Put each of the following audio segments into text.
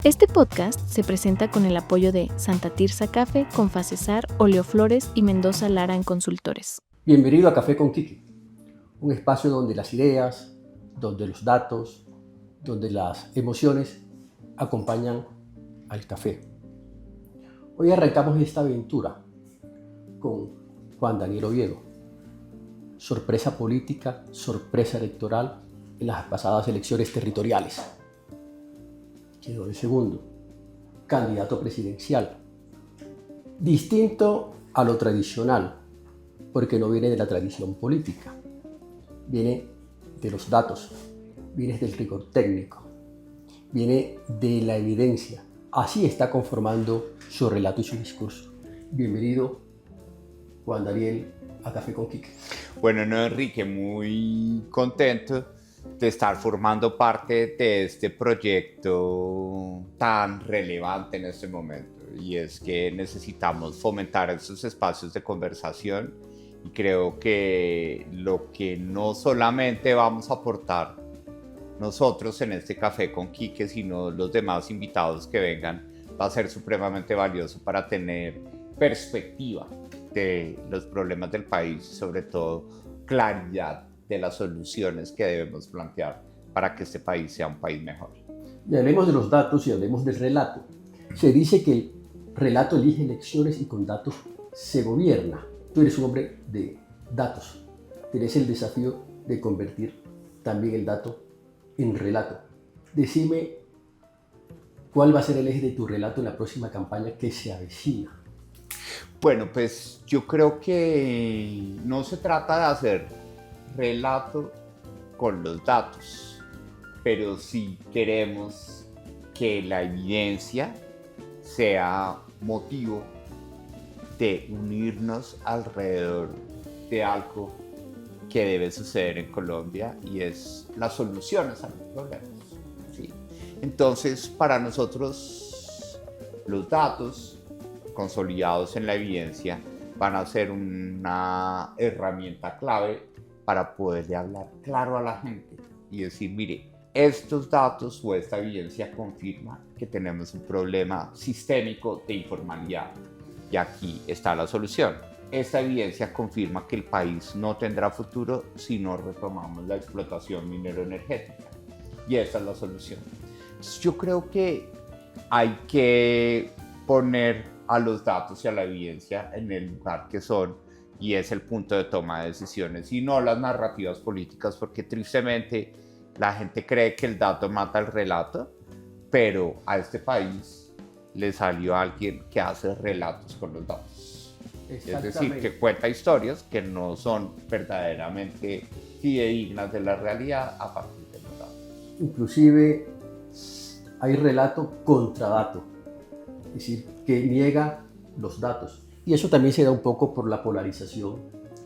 Este podcast se presenta con el apoyo de Santa Tirsa Café con Facesar, Oleoflores y Mendoza Lara en Consultores. Bienvenido a Café con Quique, un espacio donde las ideas, donde los datos, donde las emociones acompañan al café. Hoy arrancamos esta aventura con Juan Daniel Oviedo. Sorpresa política, sorpresa electoral en las pasadas elecciones territoriales. Quedó en segundo, candidato presidencial. Distinto a lo tradicional, porque no viene de la tradición política, viene de los datos, viene del rigor técnico, viene de la evidencia. Así está conformando su relato y su discurso. Bienvenido, Juan Daniel, a Café con Quique. Bueno, no, Enrique, muy contento de estar formando parte de este proyecto tan relevante en este momento. Y es que necesitamos fomentar esos espacios de conversación. Y creo que lo que no solamente vamos a aportar nosotros en este Café con Quique, sino los demás invitados que vengan, va a ser supremamente valioso para tener perspectiva de los problemas del país y sobre todo claridad de las soluciones que debemos plantear para que este país sea un país mejor. Y hablemos de los datos y hablemos del relato. Se dice que el relato elige elecciones y con datos se gobierna. Tú eres un hombre de datos. Tienes el desafío de convertir también el dato en relato. Decime cuál va a ser el eje de tu relato en la próxima campaña que se avecina. Bueno, pues yo creo que no se trata de hacer relato con los datos, pero sí queremos que la evidencia sea motivo de unirnos alrededor de algo que debe suceder en Colombia y es las soluciones a los problemas. ¿Sí? Entonces, para nosotros, los datos consolidados en la evidencia van a ser una herramienta clave para poderle hablar claro a la gente y decir, mire, estos datos o esta evidencia confirma que tenemos un problema sistémico de informalidad y aquí está la solución. Esta evidencia confirma que el país no tendrá futuro si no retomamos la explotación minero-energética y esta es la solución. Entonces, yo creo que hay que poner a los datos y a la evidencia en el lugar que son y es el punto de toma de decisiones y no las narrativas políticas, porque tristemente la gente cree que el dato mata el relato, pero a este país le salió alguien que hace relatos con los datos. Es decir, que cuenta historias que no son verdaderamente fidedignas de la realidad a partir de los datos. Inclusive hay relato contra dato, es decir, que niega los datos. Y eso también se da un poco por la polarización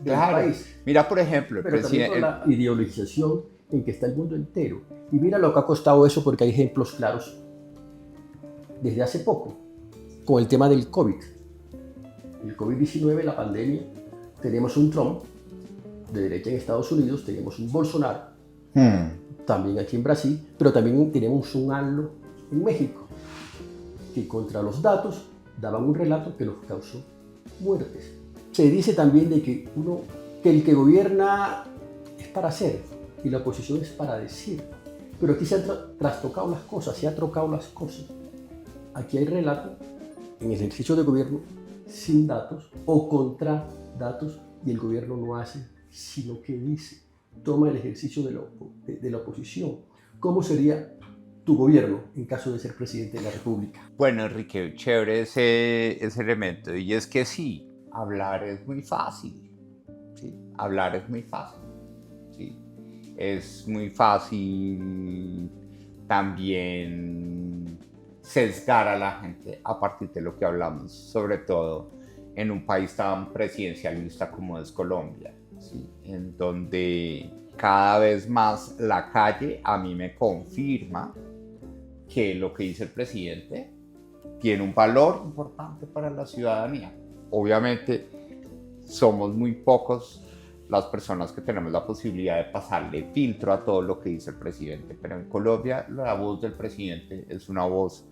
del país. Mira, por ejemplo, pero también por la ideologización en que está el mundo entero. Y mira lo que ha costado eso, porque hay ejemplos claros desde hace poco, con el tema del COVID. El COVID-19, la pandemia, tenemos un Trump de derecha en Estados Unidos, tenemos un Bolsonaro, también aquí en Brasil, pero también tenemos un AMLO en México, que contra los datos daban un relato que nos causó muertes. Se dice también de que el que gobierna es para hacer y la oposición es para decir. Pero aquí se han trastocado las cosas, se han trocado las cosas. Aquí hay relato en el ejercicio de gobierno sin datos o contra datos y el gobierno no hace sino que dice. Toma el ejercicio de la oposición. ¿Cómo sería tu gobierno en caso de ser presidente de la República? Bueno, Enrique, chévere ese elemento. Y es que sí, hablar es muy fácil. ¿Sí? Hablar es muy fácil. ¿Sí? Es muy fácil también sesgar a la gente a partir de lo que hablamos, sobre todo en un país tan presidencialista como es Colombia, ¿sí? En donde cada vez más la calle a mí me confirma que lo que dice el presidente tiene un valor importante para la ciudadanía. Obviamente somos muy pocos las personas que tenemos la posibilidad de pasarle filtro a todo lo que dice el presidente, pero en Colombia la voz del presidente es una voz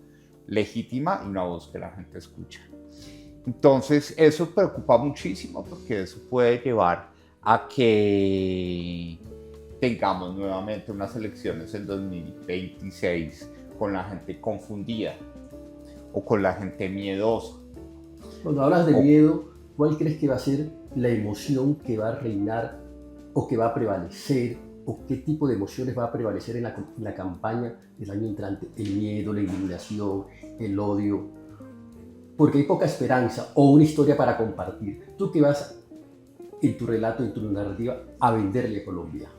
legítima y una voz que la gente escucha. Entonces eso preocupa muchísimo porque eso puede llevar a que tengamos nuevamente unas elecciones en 2026 con la gente confundida o con la gente miedosa. Cuando hablas de miedo, ¿cuál crees que va a ser la emoción que va a reinar o que va a prevalecer? ¿O qué tipo de emociones va a prevalecer en la campaña del año entrante? ¿El miedo, la indignación, el odio? Porque hay poca esperanza o una historia para compartir. ¿Tú qué vas en tu relato, en tu narrativa, a venderle a Colombia?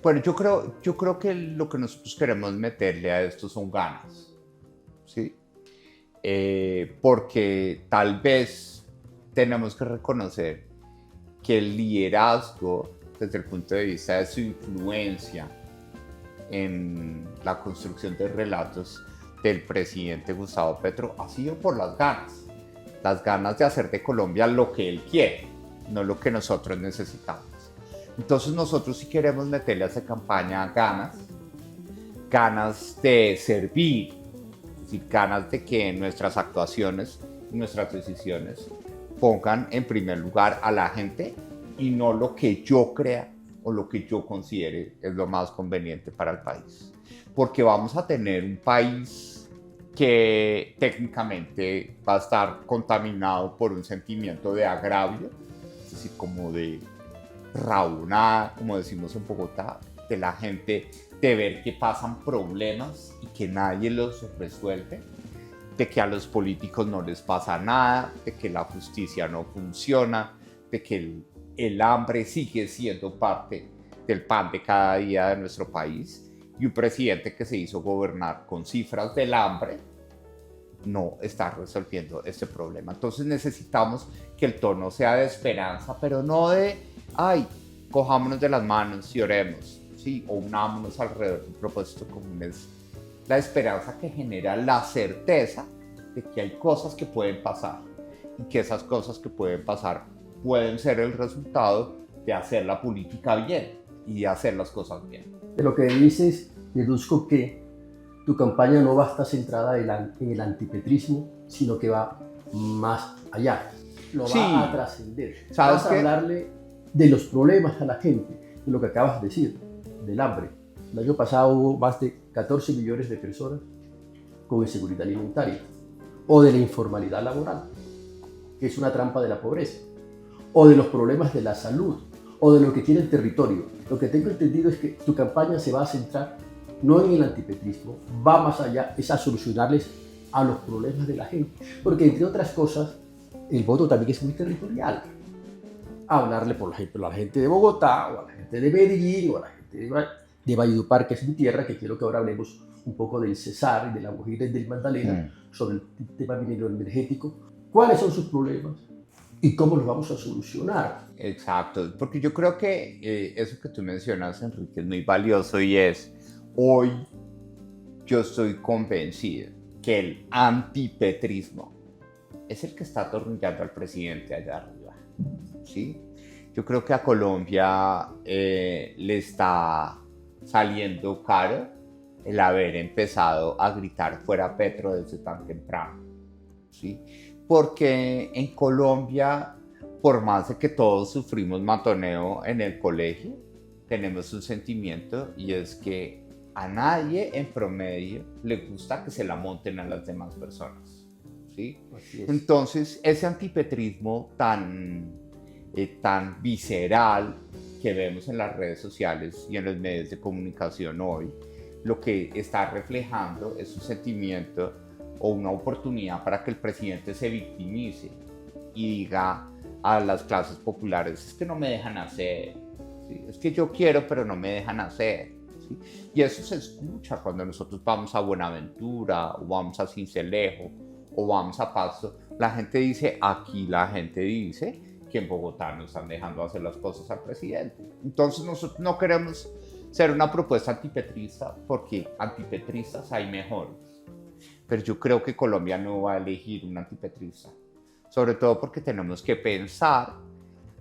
Bueno, yo creo que lo que nosotros queremos meterle a esto son ganas, ¿sí? Porque tal vez tenemos que reconocer que el liderazgo, desde el punto de vista de su influencia en la construcción de relatos del presidente Gustavo Petro, ha sido por las ganas de hacer de Colombia lo que él quiere, no lo que nosotros necesitamos. Entonces nosotros sí queremos meterle a esa campaña ganas de servir, ganas de que nuestras actuaciones y nuestras decisiones pongan en primer lugar a la gente y no lo que yo crea o lo que yo considere es lo más conveniente para el país. Porque vamos a tener un país que técnicamente va a estar contaminado por un sentimiento de agravio, es decir, como de rabonada, como decimos en Bogotá, de la gente, de ver que pasan problemas y que nadie los resuelve, de que a los políticos no les pasa nada, de que la justicia no funciona, de que el hambre sigue siendo parte del pan de cada día de nuestro país, y un presidente que se hizo gobernar con cifras del hambre no está resolviendo este problema. Entonces necesitamos que el tono sea de esperanza, pero no de, ay, cojámonos de las manos y oremos, ¿sí? O unámonos alrededor de un propósito común. Es la esperanza que genera la certeza de que hay cosas que pueden pasar y que esas cosas que pueden pasar pueden ser el resultado de hacer la política bien y de hacer las cosas bien. De lo que dices, deduzco que tu campaña no va a estar centrada en el antipetrismo, sino que va más allá. Lo va a trascender. Vas a hablarle de los problemas a la gente, de lo que acabas de decir, del hambre. El año pasado hubo más de 14 millones de personas con inseguridad alimentaria, o de la informalidad laboral, que es una trampa de la pobreza, o de los problemas de la salud, o de lo que quiere el territorio. Lo que tengo entendido es que tu campaña se va a centrar no en el antipetrismo, va más allá, es a solucionarles a los problemas de la gente. Porque entre otras cosas, el voto también es muy territorial. Hablarle, por ejemplo, a la gente de Bogotá, o a la gente de Medellín, o a la gente de Valledupar, que es mi tierra, que quiero que ahora hablemos un poco del Cesar y de la Guajira y del Magdalena, sobre el tema minero energético. ¿Cuáles son sus problemas? ¿Y cómo los vamos a solucionar? Exacto, porque yo creo que eso que tú mencionas, Enrique, es muy valioso y es, hoy yo estoy convencido que el antipetrismo es el que está atornillando al presidente allá arriba, ¿sí? Yo creo que a Colombia le está saliendo caro el haber empezado a gritar fuera Petro desde tan temprano, ¿sí? Porque en Colombia, por más de que todos sufrimos matoneo en el colegio, tenemos un sentimiento y es que a nadie en promedio le gusta que se la monten a las demás personas, ¿sí? Entonces, ese antipetrismo tan visceral que vemos en las redes sociales y en los medios de comunicación hoy, lo que está reflejando es un sentimiento o una oportunidad para que el presidente se victimice y diga a las clases populares, es que no me dejan hacer, ¿sí? Es que yo quiero pero no me dejan hacer, ¿sí? Y eso se escucha cuando nosotros vamos a Buenaventura o vamos a Sincelejo o vamos a Pasto. La gente dice, aquí la gente dice que en Bogotá no están dejando hacer las cosas al presidente. Entonces nosotros no queremos ser una propuesta antipetrista porque antipetristas hay mejores. Pero yo creo que Colombia no va a elegir un antipetrista, sobre todo porque tenemos que pensar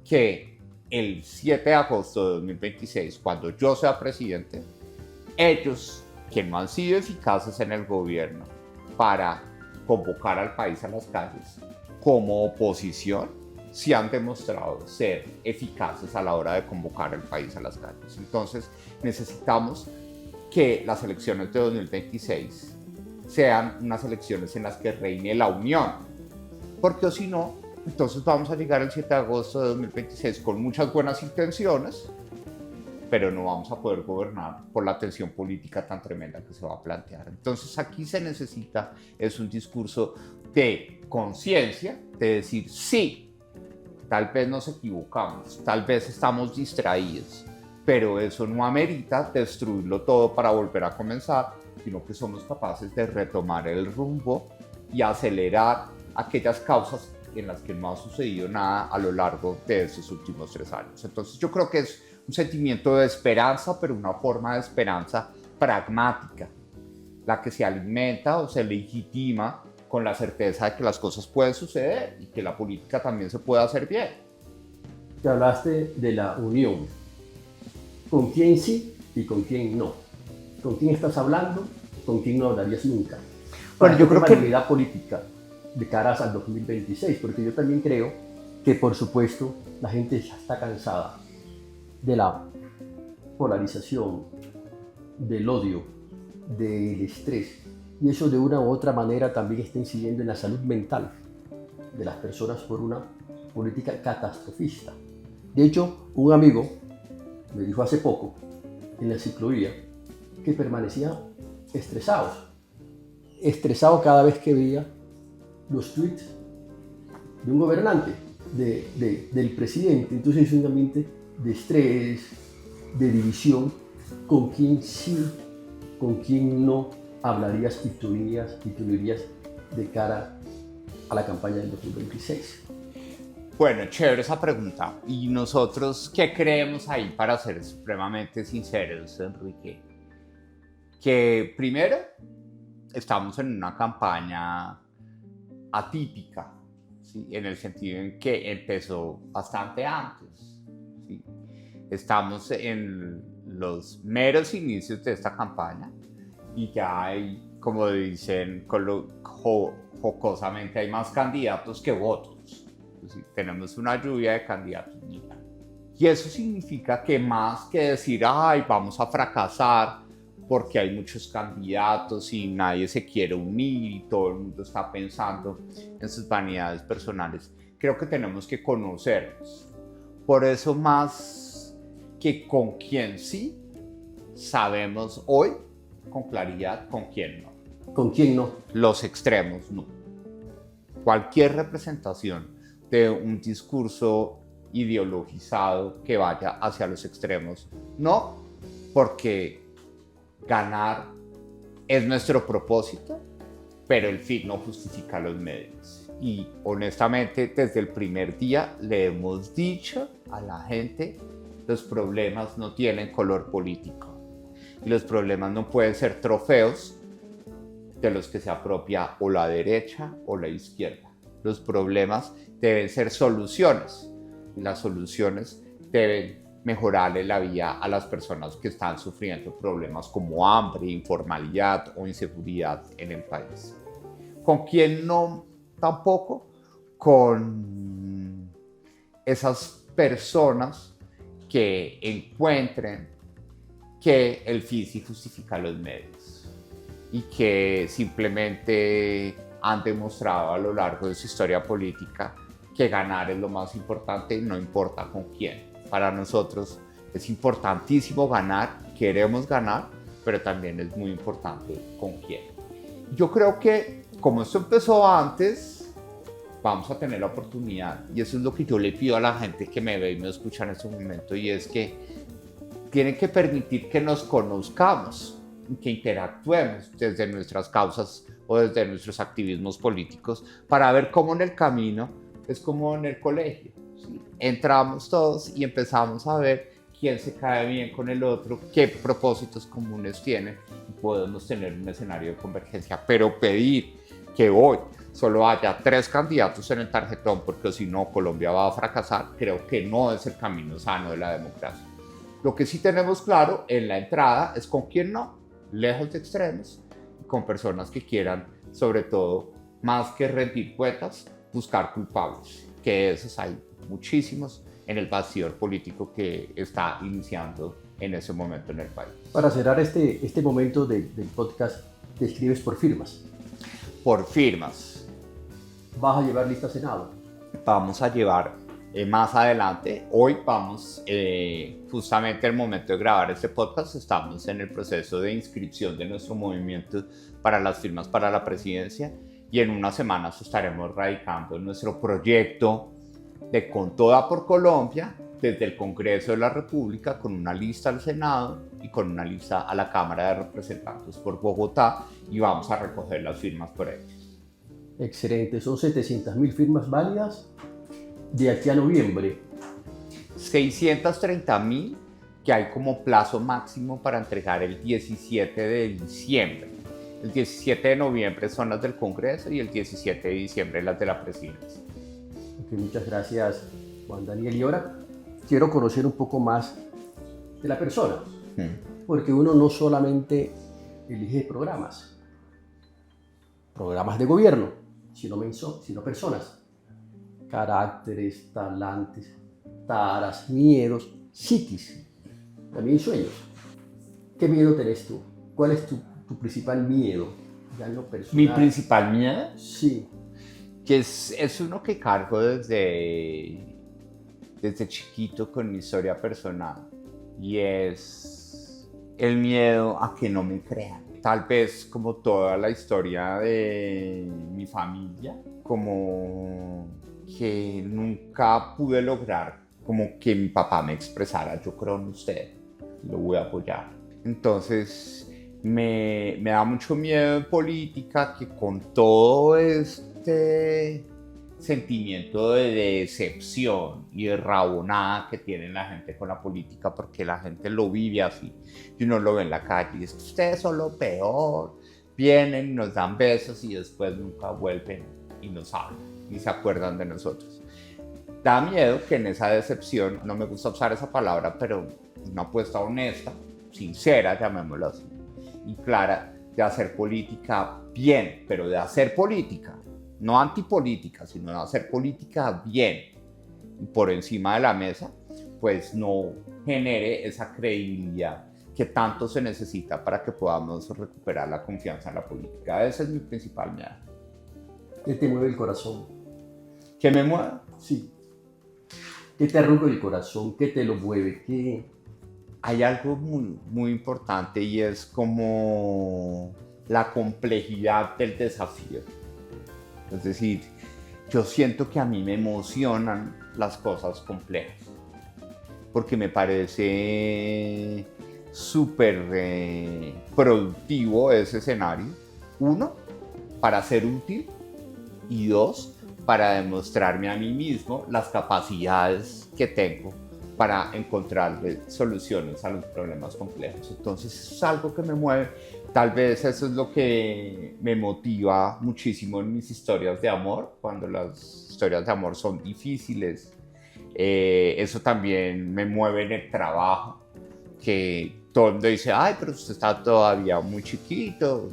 que el 7 de agosto de 2026, cuando yo sea presidente, ellos que no han sido eficaces en el gobierno para convocar al país a las calles, como oposición, sí han demostrado ser eficaces a la hora de convocar al país a las calles. Entonces, necesitamos que las elecciones de 2026 sean unas elecciones en las que reine la unión, porque o si no, entonces vamos a llegar el 7 de agosto de 2026 con muchas buenas intenciones, pero no vamos a poder gobernar por la tensión política tan tremenda que se va a plantear. Entonces aquí se necesita es un discurso de conciencia, de decir sí, tal vez nos equivocamos, tal vez estamos distraídos, pero eso no amerita destruirlo todo para volver a comenzar, sino que somos capaces de retomar el rumbo y acelerar aquellas causas en las que no ha sucedido nada a lo largo de estos últimos 3 años. Entonces yo creo que es un sentimiento de esperanza, pero una forma de esperanza pragmática, la que se alimenta o se legitima con la certeza de que las cosas pueden suceder y que la política también se puede hacer bien. Te hablaste de la unión. ¿Con quién sí y con quién no? ¿Con quién estás hablando? ¿Con quién no hablarías nunca? Bueno, yo creo que la unidad política de caras al 2026, porque yo también creo que, por supuesto, la gente ya está cansada de la polarización, del odio, del estrés, y eso de una u otra manera también está incidiendo en la salud mental de las personas por una política catastrofista. De hecho, un amigo me dijo hace poco en la ciclovía que permanecía estresado cada vez que veía los tweets de un gobernante, del presidente. Entonces es un ambiente de estrés, de división. ¿Con quién sí, con quién no hablarías y tú dirías de cara a la campaña del 2026? Bueno, chévere esa pregunta. ¿Y nosotros qué creemos ahí, para ser supremamente sinceros, Enrique? Que primero, estamos en una campaña atípica, ¿sí? En el sentido en que empezó bastante antes, ¿sí? Estamos en los meros inicios de esta campaña y ya hay, como dicen jocosamente, hay más candidatos que votos. ¿Sí? Tenemos una lluvia de candidatos. Y eso significa que más que decir, ay, vamos a fracasar porque hay muchos candidatos y nadie se quiere unir y todo el mundo está pensando en sus vanidades personales, creo que tenemos que conocernos. Por eso, más que con quién sí, sabemos hoy con claridad con quién no. ¿Con quién no? Los extremos no. Cualquier representación de un discurso ideologizado que vaya hacia los extremos, no, porque ganar es nuestro propósito, pero el fin no justifica los medios. Y honestamente, desde el primer día le hemos dicho a la gente, los problemas no tienen color político. Y los problemas no pueden ser trofeos de los que se apropia o la derecha o la izquierda. Los problemas deben ser soluciones. Y las soluciones deben mejorarle la vida a las personas que están sufriendo problemas como hambre, informalidad o inseguridad en el país. ¿Con quién no? Tampoco con esas personas que encuentren que el fin sí justifica los medios y que simplemente han demostrado a lo largo de su historia política que ganar es lo más importante, no importa con quién. Para nosotros es importantísimo ganar, queremos ganar, pero también es muy importante con quién. Yo creo que como esto empezó antes, vamos a tener la oportunidad, y eso es lo que yo le pido a la gente que me ve y me escucha en este momento, y es que tienen que permitir que nos conozcamos, que interactuemos desde nuestras causas o desde nuestros activismos políticos para ver cómo en el camino es como en el colegio, ¿sí? Entramos todos y empezamos a ver quién se cae bien con el otro, qué propósitos comunes tienen y podemos tener un escenario de convergencia. Pero pedir que hoy solo haya 3 candidatos en el tarjetón porque si no Colombia va a fracasar, creo que no es el camino sano de la democracia. Lo que sí tenemos claro en la entrada es con quién no, lejos de extremos, con personas que quieran sobre todo más que rendir cuentas, buscar culpables, que esos hay muchísimos en el vacío político que está iniciando en ese momento en el país. Para cerrar este momento del podcast, te escribes por firmas. Por firmas. ¿Vas a llevar lista a Senado? Vamos a llevar más adelante. Hoy vamos, justamente el momento de grabar este podcast, estamos en el proceso de inscripción de nuestro movimiento para las firmas para la presidencia y en unas semanas estaremos radicando nuestro proyecto de Con Toda por Colombia desde el Congreso de la República, con una lista al Senado y con una lista a la Cámara de Representantes por Bogotá, y vamos a recoger las firmas por ellos. Excelente, son 700.000 firmas válidas de aquí a noviembre. 630.000 que hay como plazo máximo para entregar el 17 de diciembre. El 17 de noviembre son las del Congreso y el 17 de diciembre las de la Presidencia. Okay, muchas gracias, Juan Daniel. Y ahora quiero conocer un poco más de la persona, porque uno no solamente elige programas de gobierno, sino personas, caracteres, talantes, taras, miedos, psiquis, también sueños. ¿Qué miedo tenés tú? ¿Cuál es tu principal miedo? Ya en lo personal. ¿Mi principal miedo? Sí. Que es uno que cargo desde chiquito con mi historia personal, y es el miedo a que no me crean. Tal vez como toda la historia de mi familia, como que nunca pude lograr como que mi papá me expresara: yo creo en usted, lo voy a apoyar. Entonces me da mucho miedo en política que con todo este sentimiento de decepción y de rabonada que tiene la gente con la política, porque la gente lo vive así y uno lo ve en la calle y es que ustedes son lo peor, vienen, nos dan besos y después nunca vuelven y nos hablan y se acuerdan de nosotros. Da miedo que en esa decepción, no me gusta usar esa palabra, pero una apuesta honesta, sincera, llamémoslo así, y clara, de hacer política bien, pero de hacer política, no antipolítica, sino de hacer política bien, por encima de la mesa, pues no genere esa credibilidad que tanto se necesita para que podamos recuperar la confianza en la política. Ese es mi principal miedo. ¿Qué te mueve el corazón? ¿Qué me mueve? Sí. ¿Qué te arruga el corazón? ¿Qué te lo mueve? ¿Qué? Hay algo muy importante, y es como la complejidad del desafío. Es decir, yo siento que a mí me emocionan las cosas complejas, porque me parece súper productivo ese escenario. Uno, para ser útil, y dos, para demostrarme a mí mismo las capacidades que tengo para encontrar soluciones a los problemas complejos. Entonces es algo que me mueve. Tal vez eso es lo que me motiva muchísimo en mis historias de amor, cuando las historias de amor son difíciles. Eso también me mueve en el trabajo, que todo el mundo dice: ay, pero usted está todavía muy chiquito,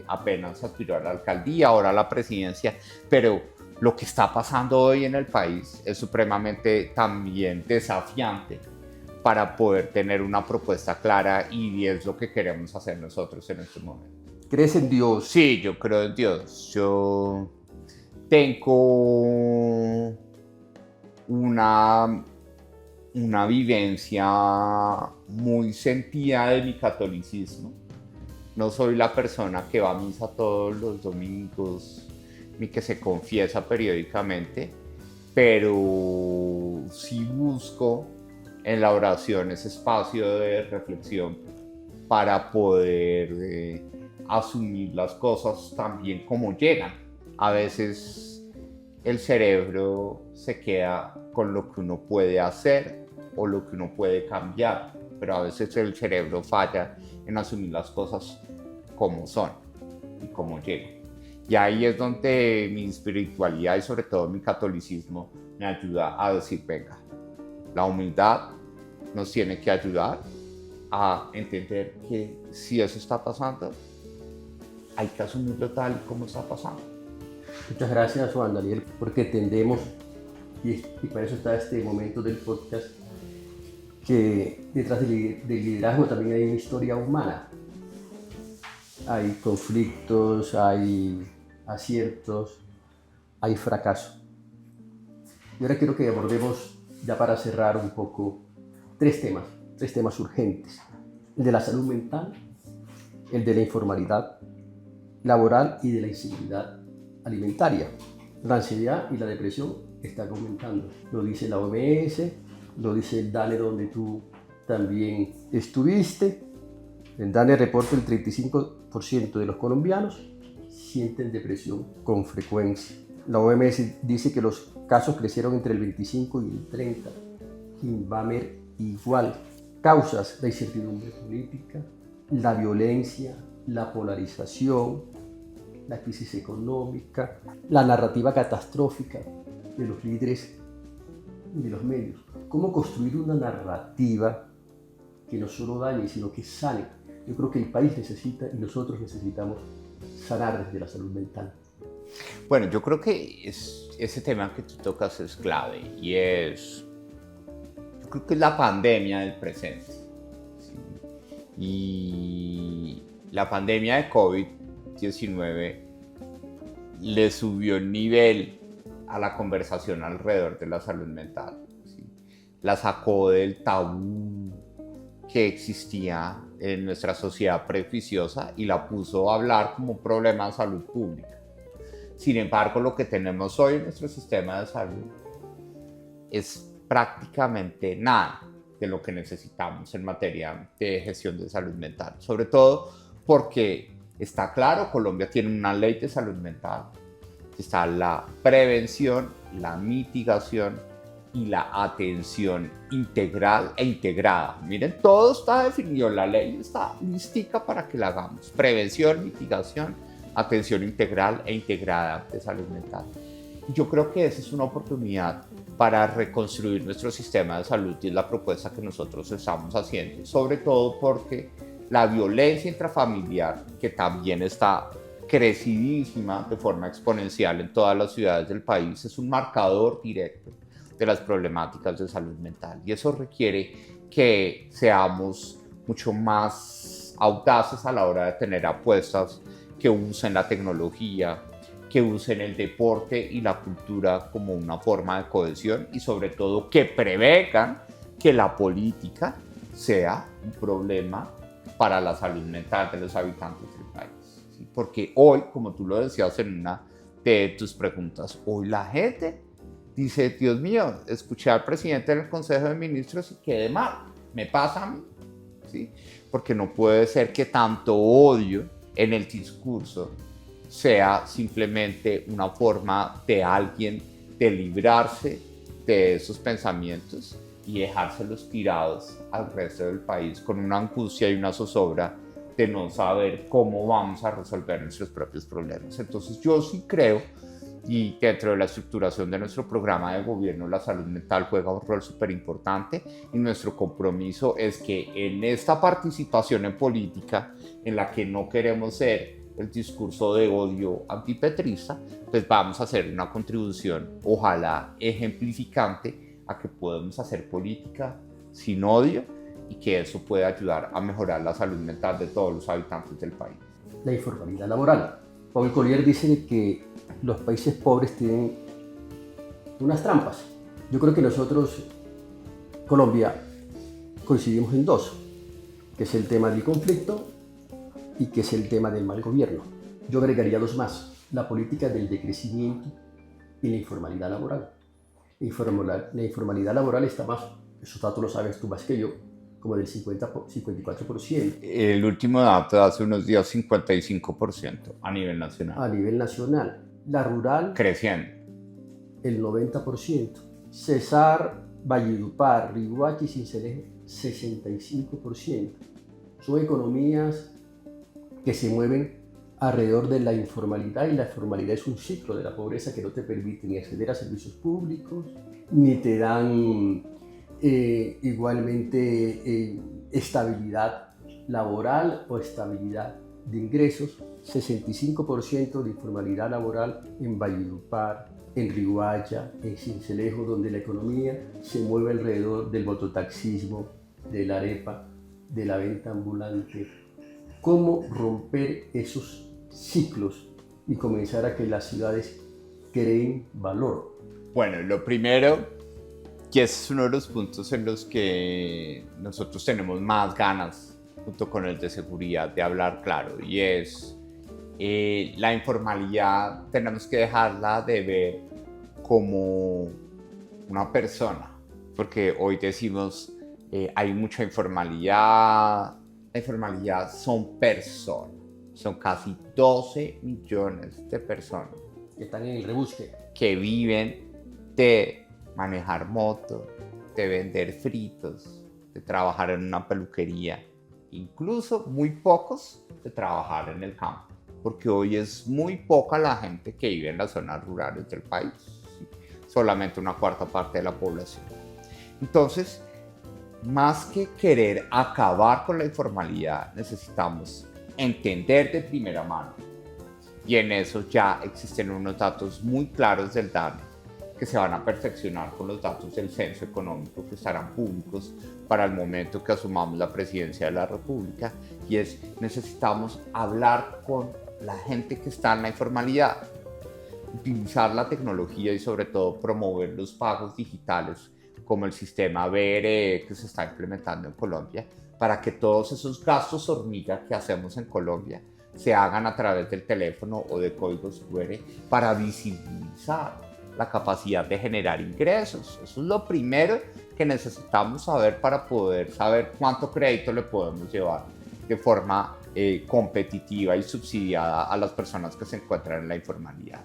apenas aspiró a la alcaldía, ahora a la presidencia, pero lo que está pasando hoy en el país es supremamente también desafiante para poder tener una propuesta clara, y es lo que queremos hacer nosotros en este momento. ¿Crees en Dios? Sí, yo creo en Dios. Yo tengo una vivencia muy sentida de mi catolicismo. No soy la persona que va a misa todos los domingos ni que se confiesa periódicamente, pero sí busco en la oración ese espacio de reflexión para poder asumir las cosas también como llegan. A veces el cerebro se queda con lo que uno puede hacer o lo que uno puede cambiar, pero a veces el cerebro falla en asumir las cosas como son y como llegan. Y ahí es donde mi espiritualidad y sobre todo mi catolicismo me ayuda a decir: venga, la humildad nos tiene que ayudar a entender que si eso está pasando, hay que asumirlo tal y como está pasando. Muchas gracias, Juan Daniel, porque tendemos, y para eso está este momento del podcast, que detrás del liderazgo también hay una historia humana. Hay conflictos, hay aciertos, hay fracaso. Y ahora quiero que abordemos, ya para cerrar un poco, tres temas urgentes. El de la salud mental, el de la informalidad laboral y de la inseguridad alimentaria. La ansiedad y la depresión están aumentando. Lo dice la OMS, lo dice el DANE, donde tú también estuviste. El DANE reporta el 35% de los colombianos sienten depresión con frecuencia. La OMS dice que los casos crecieron entre el 25 y el 30. Invamer igual. Causas: la incertidumbre política, la violencia, la polarización, la crisis económica, la narrativa catastrófica de los líderes y de los medios. ¿Cómo construir una narrativa que no solo dañe, sino que sane? Yo creo que el país necesita y nosotros necesitamos sanar desde la salud mental. Bueno, yo creo que ese tema que tú tocas es clave y yo creo que es la pandemia del presente. ¿Sí? Y la pandemia de COVID-19 le subió el nivel a la conversación alrededor de la salud mental. ¿Sí? La sacó del tabú que existía en nuestra sociedad prejuiciosa y la puso a hablar como un problema de salud pública. Sin embargo, lo que tenemos hoy en nuestro sistema de salud es prácticamente nada de lo que necesitamos en materia de gestión de salud mental. Sobre todo porque está claro, Colombia tiene una ley de salud mental. Está la prevención, la mitigación y la atención integral e integrada. Miren, todo está definido, la ley está listica para que la hagamos. Prevención, mitigación, atención integral e integrada de salud mental. Yo creo que esa es una oportunidad para reconstruir nuestro sistema de salud y es la propuesta que nosotros estamos haciendo, sobre todo porque la violencia intrafamiliar, que también está crecidísima de forma exponencial en todas las ciudades del país, es un marcador directo de las problemáticas de salud mental y eso requiere que seamos mucho más audaces a la hora de tener apuestas que usen la tecnología, que usen el deporte y la cultura como una forma de cohesión y sobre todo que prevengan que la política sea un problema para la salud mental de los habitantes del país. ¿Sí? Porque hoy, como tú lo decías en una de tus preguntas, hoy la gente dice, Dios mío, escuché al presidente del Consejo de Ministros y quedé mal, me pasa a mí. ¿Sí? Porque no puede ser que tanto odio en el discurso sea simplemente una forma de alguien de librarse de esos pensamientos y dejárselos tirados al resto del país con una angustia y una zozobra de no saber cómo vamos a resolver nuestros propios problemas. Entonces yo sí creo, y dentro de la estructuración de nuestro programa de gobierno, la salud mental juega un rol súper importante y nuestro compromiso es que en esta participación en política, en la que no queremos ser el discurso de odio antipetrista, pues vamos a hacer una contribución, ojalá ejemplificante, a que podemos hacer política sin odio y que eso pueda ayudar a mejorar la salud mental de todos los habitantes del país. La informalidad laboral. Paul Collier dice que los países pobres tienen unas trampas. Yo creo que nosotros, Colombia, coincidimos en dos, que es el tema del conflicto y que es el tema del mal gobierno. Yo agregaría dos más, la política del decrecimiento y la informalidad laboral. La informalidad laboral está más, esos datos lo sabes tú más que yo, como del 54%. El último dato de hace unos días, 55% a nivel nacional. A nivel nacional. La rural, creciendo. El 90%. Cesar, Valledupar, Riohacha y Sincelejo, 65%. Son economías que se mueven alrededor de la informalidad y la formalidad es un ciclo de la pobreza que no te permite ni acceder a servicios públicos, ni te dan igualmente estabilidad laboral o estabilidad de ingresos, 65% de informalidad laboral en Valledupar, en Riohacha, en Sincelejo, donde la economía se mueve alrededor del mototaxismo, de la arepa, de la venta ambulante. ¿Cómo romper esos ciclos y comenzar a que las ciudades creen valor? Bueno, lo primero, que es uno de los puntos en los que nosotros tenemos más ganas, junto con el de seguridad, de hablar claro, y es la informalidad. Tenemos que dejarla de ver como una persona, porque hoy decimos hay mucha informalidad. La informalidad son personas, son casi 12 millones de personas Que están en el rebusque. que viven de manejar moto, de vender fritos, de trabajar en una peluquería, incluso muy pocos de trabajar en el campo, porque hoy es muy poca la gente que vive en las zonas rurales del país, solamente una cuarta parte de la población. Entonces, más que querer acabar con la informalidad, necesitamos entender de primera mano, y en eso ya existen unos datos muy claros del DANE que se van a perfeccionar con los datos del censo económico que estarán públicos para el momento que asumamos la presidencia de la República, y es: necesitamos hablar con la gente que está en la informalidad, utilizar la tecnología y sobre todo promover los pagos digitales como el sistema BRE que se está implementando en Colombia, para que todos esos gastos hormiga que hacemos en Colombia se hagan a través del teléfono o de códigos QR, para visibilizar la capacidad de generar ingresos. Eso es lo primero que necesitamos saber para poder saber cuánto crédito le podemos llevar de forma competitiva y subsidiada a las personas que se encuentran en la informalidad.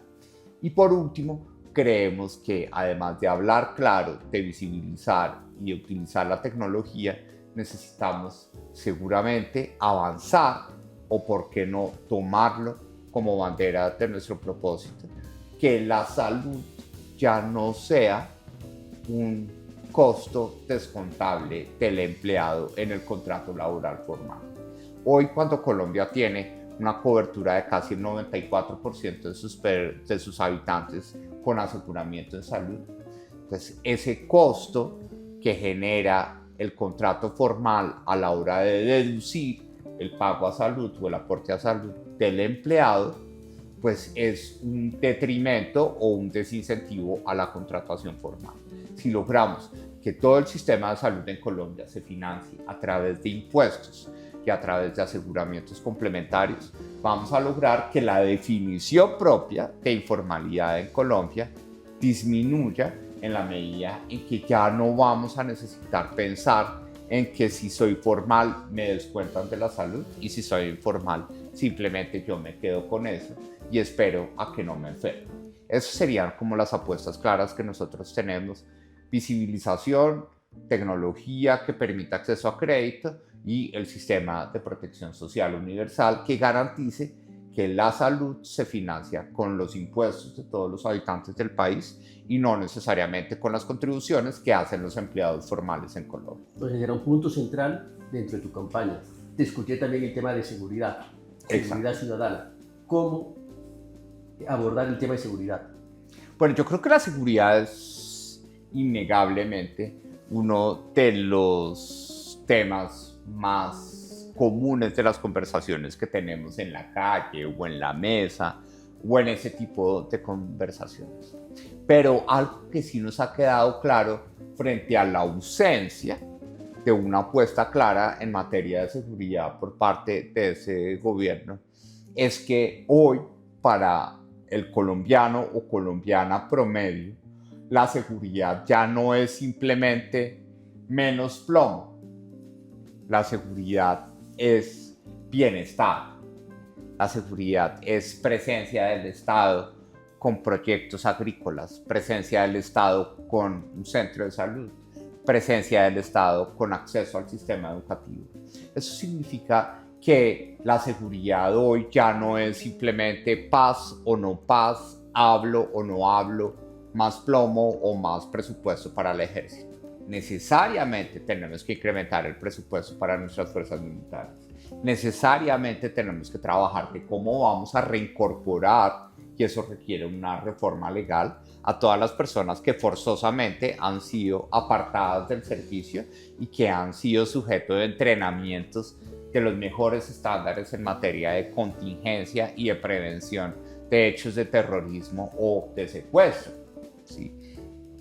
Y por último, creemos que además de hablar claro, de visibilizar y de utilizar la tecnología, necesitamos seguramente avanzar, o por qué no tomarlo como bandera de nuestro propósito, que la salud ya no sea un costo descontable del empleado en el contrato laboral formal. Hoy, cuando Colombia tiene una cobertura de casi el 94% de sus habitantes con aseguramiento en salud, pues ese costo que genera el contrato formal a la hora de deducir el pago a salud o el aporte a salud del empleado, pues es un detrimento o un desincentivo a la contratación formal. Si logramos que todo el sistema de salud en Colombia se financie a través de impuestos y a través de aseguramientos complementarios, vamos a lograr que la definición propia de informalidad en Colombia disminuya, en la medida en que ya no vamos a necesitar pensar en que si soy formal me descuentan de la salud, y si soy informal simplemente yo me quedo con eso y espero a que no me enferme. Esas serían como las apuestas claras que nosotros tenemos: visibilización, tecnología que permita acceso a crédito y el sistema de protección social universal que garantice que la salud se financia con los impuestos de todos los habitantes del país y no necesariamente con las contribuciones que hacen los empleados formales en Colombia. Entonces era un punto central dentro de tu campaña. Te escuché también el tema de seguridad ciudadana. ¿Cómo abordar el tema de seguridad? Bueno, yo creo que la seguridad es innegablemente uno de los temas más comunes de las conversaciones que tenemos en la calle o en la mesa o en ese tipo de conversaciones. Pero algo que sí nos ha quedado claro frente a la ausencia de una apuesta clara en materia de seguridad por parte de ese gobierno es que hoy, para el colombiano o colombiana promedio, la seguridad ya no es simplemente menos plomo. La seguridad es bienestar. La seguridad es presencia del Estado con proyectos agrícolas, presencia del Estado con un centro de salud, presencia del Estado con acceso al sistema educativo. Eso significa que la seguridad hoy ya no es simplemente paz o no paz, hablo o no hablo, más plomo o más presupuesto para el ejército. Necesariamente tenemos que incrementar el presupuesto para nuestras fuerzas militares. necesariamente tenemos que trabajar de cómo vamos a reincorporar, y eso requiere una reforma legal, a todas las personas que forzosamente han sido apartadas del servicio y que han sido sujetos de entrenamientos de los mejores estándares en materia de contingencia y de prevención de hechos de terrorismo o de secuestro. ¿Sí?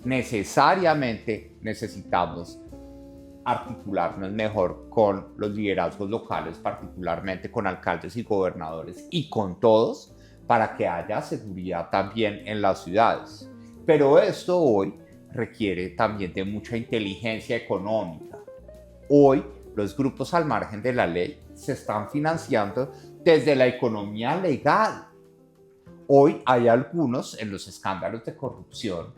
Necesariamente necesitamos articularnos mejor con los liderazgos locales, particularmente con alcaldes y gobernadores y con todos, para que haya seguridad también en las ciudades. Pero esto hoy requiere también de mucha inteligencia económica. Hoy los grupos al margen de la ley se están financiando desde la economía legal. Hoy hay algunos en los escándalos de corrupción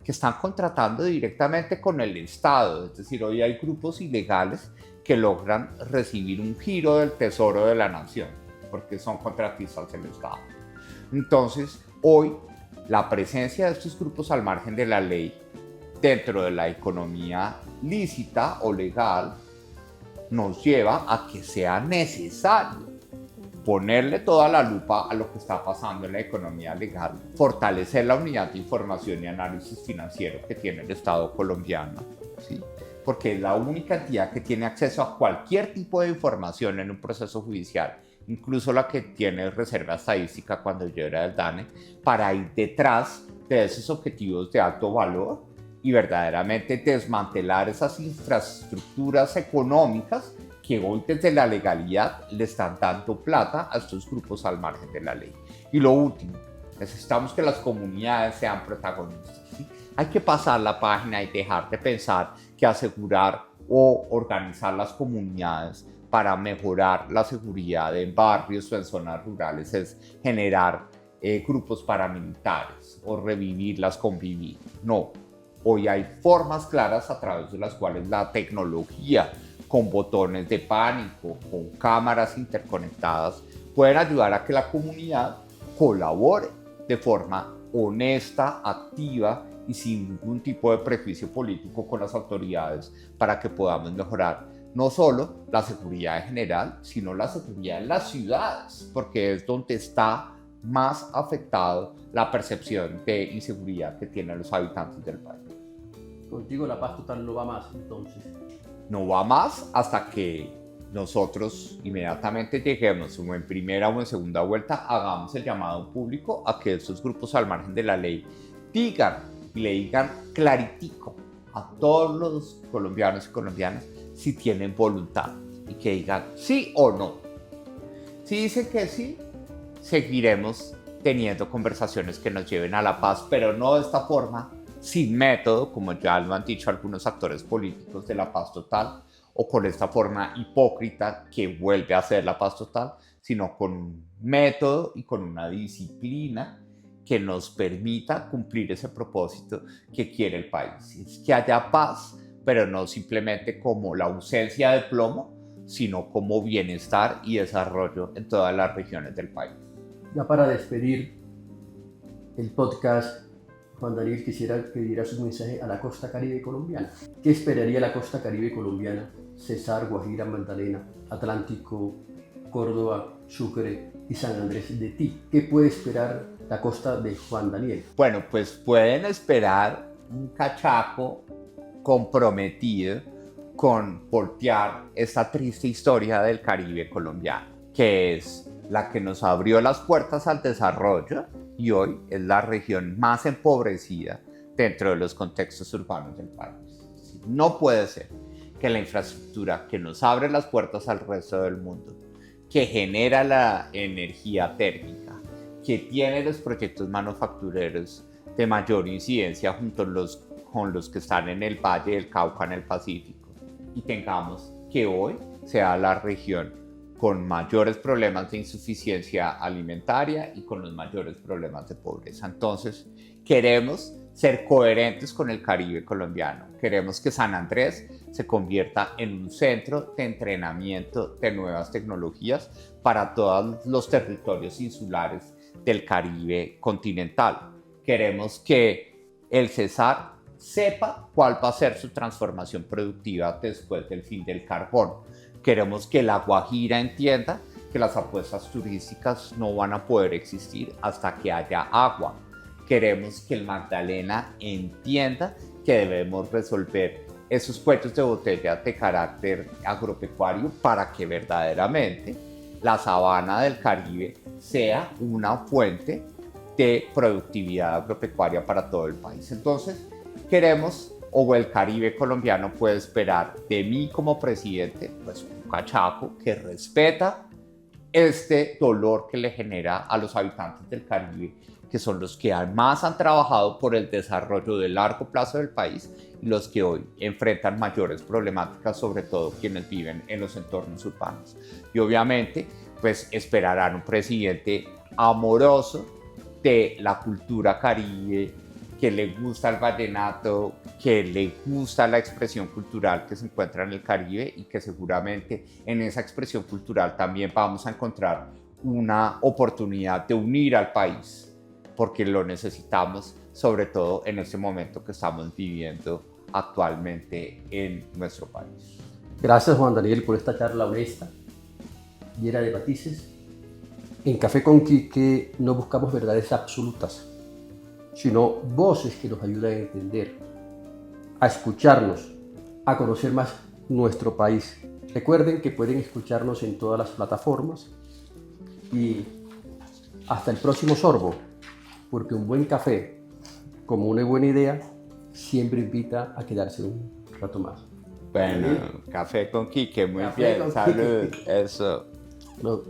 que están contratando directamente con el Estado, es decir, hoy hay grupos ilegales que logran recibir un giro del tesoro de la nación, porque son contratistas del Estado. Entonces, hoy la presencia de estos grupos al margen de la ley dentro de la economía lícita o legal nos lleva a que sea necesario ponerle toda la lupa a lo que está pasando en la economía legal, fortalecer la unidad de información y análisis financiero que tiene el Estado colombiano, ¿sí? Porque es la única entidad que tiene acceso a cualquier tipo de información en un proceso judicial, incluso la que tiene reserva estadística cuando yo era del DANE, para ir detrás de esos objetivos de alto valor y verdaderamente desmantelar esas infraestructuras económicas que hoy desde la legalidad le están dando plata a estos grupos al margen de la ley. Y lo último, necesitamos que las comunidades sean protagonistas, ¿sí? Hay que pasar la página y dejar de pensar que asegurar o organizar las comunidades para mejorar la seguridad en barrios o en zonas rurales es generar grupos paramilitares o revivirlas, convivir. No, hoy hay formas claras a través de las cuales la tecnología, con botones de pánico, con cámaras interconectadas, pueden ayudar a que la comunidad colabore de forma honesta, activa y sin ningún tipo de prejuicio político con las autoridades para que podamos mejorar no solo la seguridad en general, sino la seguridad en las ciudades, porque es donde está más afectado la percepción de inseguridad que tienen los habitantes del país. Contigo la paz total no va más, entonces. No va más hasta que nosotros inmediatamente lleguemos, o en primera o en segunda vuelta, hagamos el llamado público a que estos grupos al margen de la ley digan y le digan claritico a todos los colombianos y colombianas si tienen voluntad y que digan sí o no. Si dicen que sí, seguiremos teniendo conversaciones que nos lleven a la paz, pero no de esta forma, sin método, como ya lo han dicho algunos actores políticos de la paz total, o con esta forma hipócrita que vuelve a ser la paz total, sino con un método y con una disciplina que nos permita cumplir ese propósito que quiere el país. Es que haya paz, pero no simplemente como la ausencia de plomo, sino como bienestar y desarrollo en todas las regiones del país. Ya para despedir el podcast, Juan Daniel, quisiera que diera su mensaje a la costa caribe colombiana. ¿Qué esperaría la costa caribe colombiana? Cesar, Guajira, Magdalena, Atlántico, Córdoba, Sucre y San Andrés de ti. ¿Qué puede esperar la costa de Juan Daniel? Bueno, pues pueden esperar un cachaco comprometido con voltear esta triste historia del Caribe colombiano, que es la que nos abrió las puertas al desarrollo y hoy es la región más empobrecida dentro de los contextos urbanos del país. No puede ser que la infraestructura que nos abre las puertas al resto del mundo, que genera la energía térmica, que tiene los proyectos manufactureros de mayor incidencia junto con los que están en el Valle del Cauca, en el Pacífico, y tengamos que hoy sea la región con mayores problemas de insuficiencia alimentaria y con los mayores problemas de pobreza. Entonces, queremos ser coherentes con el Caribe colombiano. Queremos que San Andrés se convierta en un centro de entrenamiento de nuevas tecnologías para todos los territorios insulares del Caribe continental. Queremos que el Cesar sepa cuál va a ser su transformación productiva después del fin del carbón. Queremos que La Guajira entienda que las apuestas turísticas no van a poder existir hasta que haya agua. Queremos que el Magdalena entienda que debemos resolver esos cuellos de botella de carácter agropecuario para que verdaderamente la sabana del Caribe sea una fuente de productividad agropecuaria para todo el país. Entonces, queremos, o el Caribe colombiano puede esperar de mí como presidente, pues un cachaco que respeta este dolor que le genera a los habitantes del Caribe, que son los que más han trabajado por el desarrollo de largo plazo del país y los que hoy enfrentan mayores problemáticas, sobre todo quienes viven en los entornos urbanos. Y obviamente, pues esperarán un presidente amoroso de la cultura caribe, que le gusta el vallenato, que le gusta la expresión cultural que se encuentra en el Caribe y que seguramente en esa expresión cultural también vamos a encontrar una oportunidad de unir al país, porque lo necesitamos, sobre todo en este momento que estamos viviendo actualmente en nuestro país. Gracias, Juan Daniel, por esta charla honesta, llena de matices. En Café con Quique no buscamos verdades absolutas, sino voces que nos ayudan a entender, a escucharnos, a conocer más nuestro país. Recuerden que pueden escucharnos en todas las plataformas y hasta el próximo sorbo, porque un buen café, como una buena idea, siempre invita a quedarse un rato más. Bueno, Café con Quique, muy Café bien, con salud, Quique. eso. No.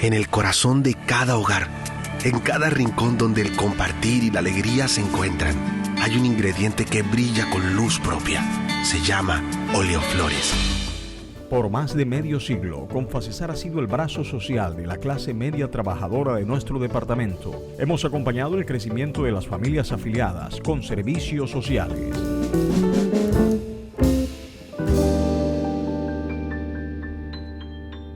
En el corazón de cada hogar, en cada rincón donde el compartir y la alegría se encuentran, hay un ingrediente que brilla con luz propia. Se llama Oleoflores. Por más de medio siglo, Confacesar ha sido el brazo social de la clase media trabajadora de nuestro departamento. Hemos acompañado el crecimiento de las familias afiliadas con servicios sociales.